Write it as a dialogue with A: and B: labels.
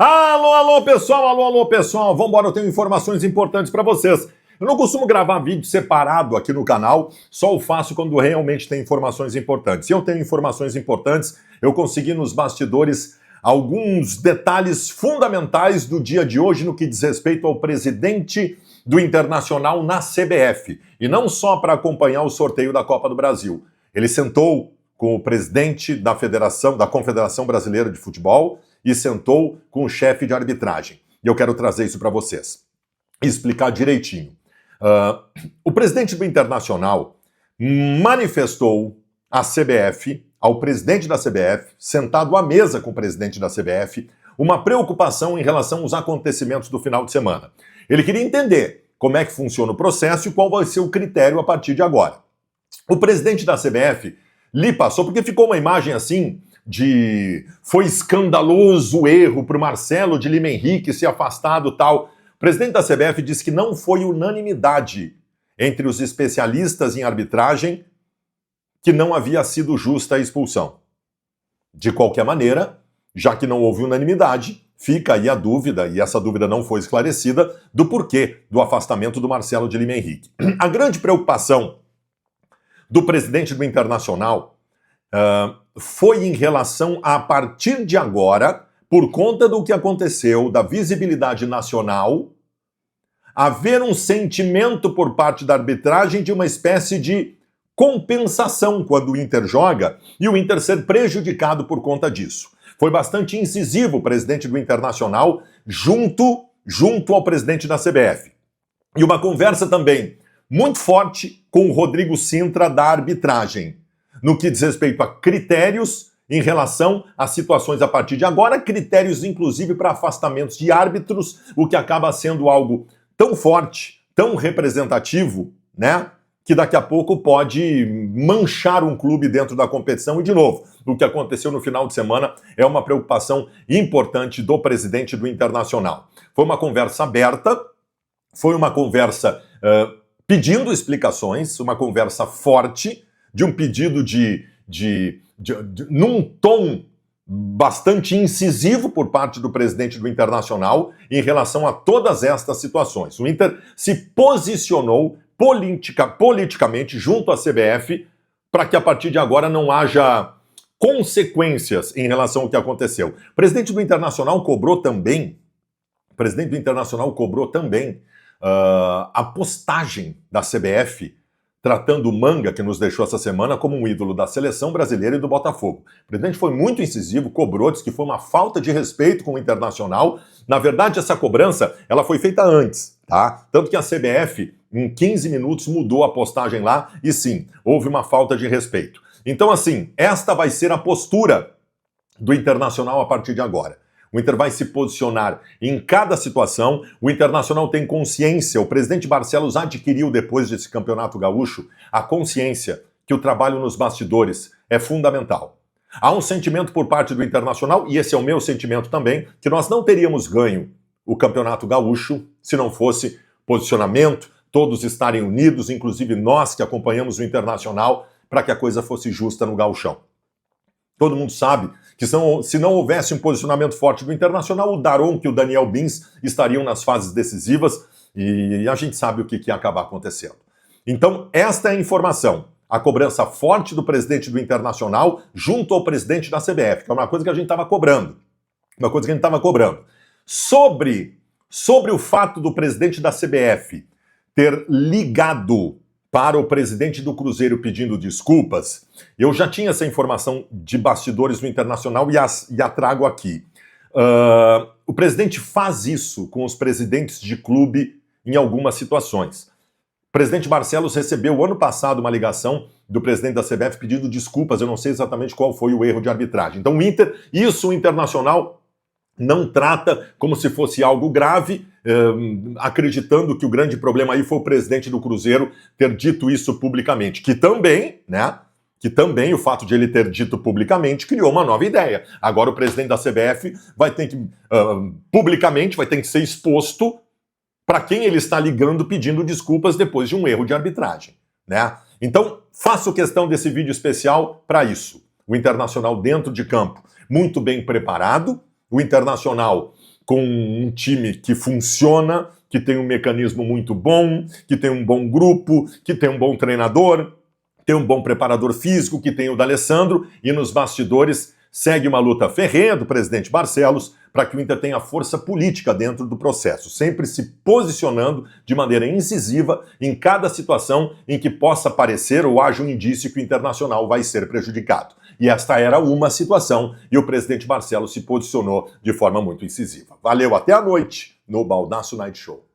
A: Alô, pessoal, vamos embora, eu tenho informações importantes para vocês. Eu não costumo gravar vídeo separado aqui no canal, só o faço quando realmente tem informações importantes. Se eu tenho informações importantes, eu consegui nos bastidores alguns detalhes fundamentais do dia de hoje no que diz respeito ao presidente do Internacional na CBF. E não só para acompanhar o sorteio da Copa do Brasil. Ele sentou com o presidente da Confederação Brasileira de Futebol e sentou com o chefe de arbitragem. E eu quero trazer isso para vocês e explicar direitinho. O presidente do Internacional manifestou à CBF, ao presidente da CBF, sentado à mesa com o presidente da CBF, uma preocupação em relação aos acontecimentos do final de semana. Ele queria entender como é que funciona o processo e qual vai ser o critério a partir de agora. O presidente da CBF lhe passou, porque ficou uma imagem assim de foi escandaloso o erro para o Marcelo de Lima Henrique ser afastado tal. O presidente da CBF disse que não foi unanimidade entre os especialistas em arbitragem que não havia sido justa a expulsão. De qualquer maneira, já que não houve unanimidade, fica aí a dúvida, e essa dúvida não foi esclarecida, do porquê do afastamento do Marcelo de Lima Henrique. A grande preocupação do presidente do Internacional foi em relação a partir de agora, por conta do que aconteceu, da visibilidade nacional, haver um sentimento por parte da arbitragem de uma espécie de compensação quando o Inter joga e o Inter ser prejudicado por conta disso. Foi bastante incisivo o presidente do Internacional junto ao presidente da CBF. E uma conversa também muito forte com o Rodrigo Sintra da arbitragem, no que diz respeito a critérios em relação a situações a partir de agora, critérios inclusive para afastamentos de árbitros, o que acaba sendo algo tão forte, tão representativo, né, que daqui a pouco pode manchar um clube dentro da competição. E, de novo, o que aconteceu no final de semana é uma preocupação importante do presidente do Internacional. Foi uma conversa aberta, foi uma conversa pedindo explicações, uma conversa forte, de um pedido num tom bastante incisivo por parte do presidente do Internacional em relação a todas estas situações. O Inter se posicionou politicamente junto à CBF para que a partir de agora não haja consequências em relação ao que aconteceu. O presidente do Internacional cobrou também a postagem da CBF tratando o Manga, que nos deixou essa semana, como um ídolo da seleção brasileira e do Botafogo. O presidente foi muito incisivo, cobrou, disse que foi uma falta de respeito com o Internacional. Na verdade, essa cobrança ela foi feita antes, tá? Tanto que a CBF, em 15 minutos, mudou a postagem lá e sim, houve uma falta de respeito. Então, assim, esta vai ser a postura do Internacional a partir de agora. O Inter vai se posicionar em cada situação. O Internacional tem consciência, o presidente Barcelos adquiriu depois desse campeonato gaúcho a consciência que o trabalho nos bastidores é fundamental. Há um sentimento por parte do Internacional, e esse é o meu sentimento também, que nós não teríamos ganho o campeonato gaúcho se não fosse posicionamento, todos estarem unidos, inclusive nós que acompanhamos o Internacional, para que a coisa fosse justa no gauchão. Todo mundo sabe que se não houvesse um posicionamento forte do Internacional, o Daronco e o Daniel Bins estariam nas fases decisivas e a gente sabe o que ia acabar acontecendo. Então, esta é a informação. A cobrança forte do presidente do Internacional junto ao presidente da CBF, que é uma coisa que a gente estava cobrando. Sobre o fato do presidente da CBF ter ligado para o presidente do Cruzeiro pedindo desculpas, eu já tinha essa informação de bastidores do Internacional e a trago aqui. O presidente faz isso com os presidentes de clube em algumas situações. O presidente Barcelos recebeu ano passado uma ligação do presidente da CBF pedindo desculpas, eu não sei exatamente qual foi o erro de arbitragem. Então o Internacional não trata como se fosse algo grave, acreditando que o grande problema aí foi o presidente do Cruzeiro ter dito isso publicamente, que também o fato de ele ter dito publicamente criou uma nova ideia. Agora o presidente da CBF vai ter que, publicamente, vai ter que ser exposto para quem ele está ligando pedindo desculpas depois de um erro de arbitragem, né? Então, faço questão desse vídeo especial para isso. O Internacional dentro de campo, muito bem preparado, o Internacional com um time que funciona, que tem um mecanismo muito bom, que tem um bom grupo, que tem um bom treinador, tem um bom preparador físico, que tem o D'Alessandro, e nos bastidores segue uma luta ferrenha do presidente Barcelos para que o Inter tenha força política dentro do processo, sempre se posicionando de maneira incisiva em cada situação em que possa parecer ou haja um indício que o Internacional vai ser prejudicado. E esta era uma situação, e o presidente Barcelos se posicionou de forma muito incisiva. Valeu, até a noite no Baldasso Night Show.